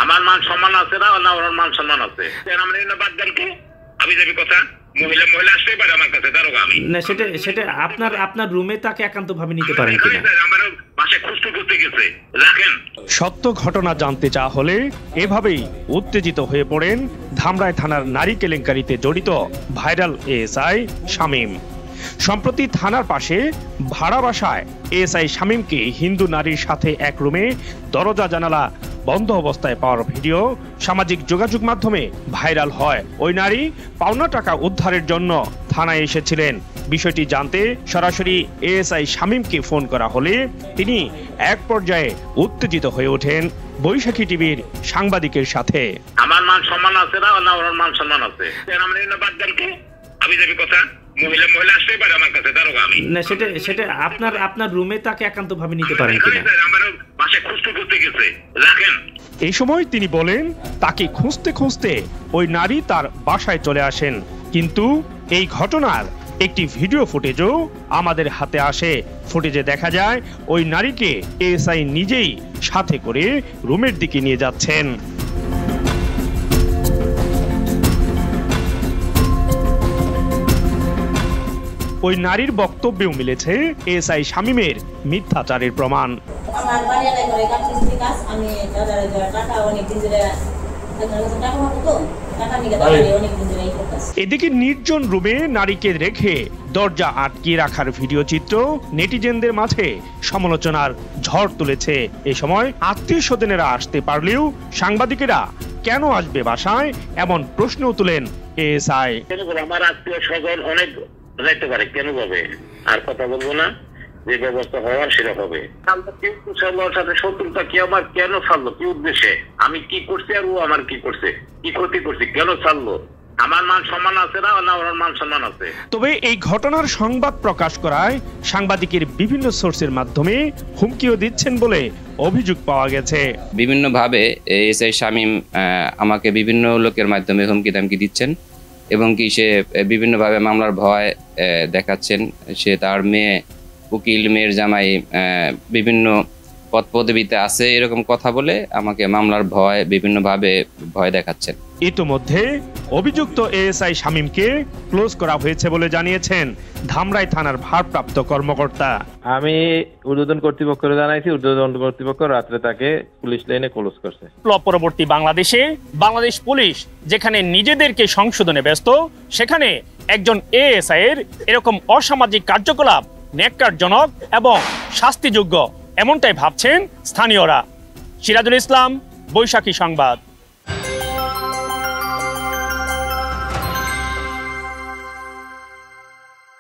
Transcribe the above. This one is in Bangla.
আমার মান সম্মান আছে না, না ওর মান সম্মান আছে? আমরা বাদ দেন কি আমি যাবি কথা মহিলা মহিলা আসতে পারে আমার কাছে, দারোগা আমি না, সেটা আপনার রুমে তাকে একান্ত ভাবে নিতে পারেন কিনা? আমার পাশে খুঁজতে খুঁজতে গেছে, রাখেন। সত্য ঘটনা জানতে চাওয়া হলে এভাবেই উত্তেজিত হয়ে পড়েন ধামরাই থানার নারী কেলেঙ্কারিতে জড়িত ভাইরাল এএসআই শামীম। সম্প্রতি থানার পাশে ভাড়া বাসায় এএসআই শামীমকে হিন্দু নারীর সাথে এক রুমে দরজা জানালা বন্ধ অবস্থায় পাওয়ার ভিডিও সামাজিক যোগাযোগ মাধ্যমে ভাইরাল হয়। ওই নারী পাওনা টাকা উদ্ধারের জন্য থানায় এসেছিলেন। বিষয়টি জানতে সরাসরি এএসআই শামীমকে ফোন করা হলে তিনি এক পর্যায়ে উত্তেজিত হয়ে ওঠেন বৈশাখী টিভির সাংবাদিকের সাথে। আমার মান সম্মান আছে না, না ওর মান সম্মান আছে? আমরা বাদ দেন কি আমি যাবি কথা মহিলা মহিলা আসতে পারে আমার কাছে, দারোগা আমি না, সেটা আপনার রুমে তাকে একান্ত ভাবে নিতে পারেন কিনা? আমার পাশে খুঁজতে খুঁজতে গেছে, রাখেন। এই সময় তিনি বলেন তাকে খুঁজতে খুঁজতে ওই নারী তার বাসায় চলে আসেন, কিন্তু এই ঘটনার একটি ভিডিও ফুটেজও আমাদের হাতে আসে। ফুটেজে দেখা যায় ওই নারীকে এএসআই নিজেই সাথে করে রুমের দিকে নিয়ে যাচ্ছেন। ওই নারীর বক্তব্যেও মিলেছে এএসআই শামীমের মিথ্যাচারের প্রমাণ। এদিকে নির্জন রুমে নারীকে রেখে দরজা আটকে রাখার ভিডিও চিত্র নেটিজেনদের মাঝে সমালোচনার ঝড় তুলেছে। এ সময় আত্মীয় স্বজনেরা আসতে পারলেও সাংবাদিকেরা কেন আসবে বাসায় এমন প্রশ্নও তুলেন এএসআই। আমার আত্মীয় স্বজন অনেক যাইতে পারে, কেন যাবে? আর কথা বলবো না, যে ব্যবস্থা হওয়ার সেটা হবে। সাথে শত্রুতা কি আমার কেন ছাড়লো, কি উদ্দেশ্যে, আমি কি করছি আর ও আমার কি করছে, কি ক্ষতি করছি, কেন ছাড়লো? আমার মান সম্মান আছে না, না ওর মান সম্মান আছে? তবে এই ঘটনার সংবাদ প্রকাশ করায় সাংবাদিকের বিভিন্ন সোর্সের মাধ্যমে হুমকিও দিচ্ছেন বলে অভিযোগ পাওয়া গেছে। বিভিন্নভাবে এএসআই শামীম আমাকে বিভিন্ন লোকের মাধ্যমে হুমকি দামকি দিচ্ছেন এবং কি সে বিভিন্নভাবে মামলার ভয় দেখাচ্ছেন। সে তার মেয়ে উকিল, মেয়ের জামাই বিভিন্ন পদ পদবিতে আছে এরকম কথা বলে আমাকে মামলার ভয় বিভিন্নভাবে ভয় দেখাচ্ছেন। ইতোমধ্যে অভিযুক্ত এএসআই শামীমকে ক্লোজ করা হয়েছে বলে জানিয়েছেন ধামরাই থানার ভারপ্রাপ্ত কর্মকর্তা। আমি ঊর্ধ্বতন কর্তৃপক্ষকে জানাইছি, ঊর্ধ্বতন কর্তৃপক্ষ রাত্রে তাকে পুলিশ লাইনে ক্লোজ করছে। পরবর্তী বাংলাদেশে বাংলাদেশ পুলিশ যেখানে নিজেদেরকে সংশোধনে ব্যস্ত, সেখানে একজন এএসআই এর এরকম অসামাজিক কার্যকলাপ ন্যাক্কারজনক এবং শাস্তিযোগ্য, এমনটাই ভাবছেন স্থানীয়রা। সিরাজুল ইসলাম, বৈশাখী সংবাদ।